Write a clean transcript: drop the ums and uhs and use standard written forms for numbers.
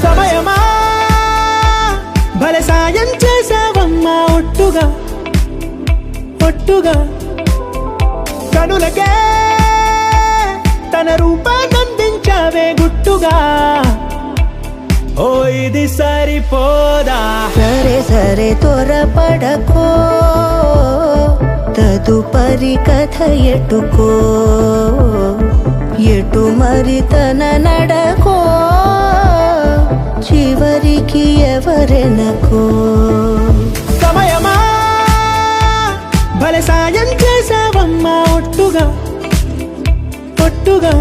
సమయమా భలే సాయం చేసావమ్మా ఒట్టుగా ఒట్టుగా కనులకే తన రూపాన్నందించావే గుట్టుగా ఓ ఇది సరిపోదా సరే సరే త్వరపడకో తదుపరి కథ ఎటుకో ఎటు మరి తన నడకో చివరికి ఎవరెనకో సమయమా భలే సాయం చేసావమ్మా ఒట్టుగా ఒట్టుగా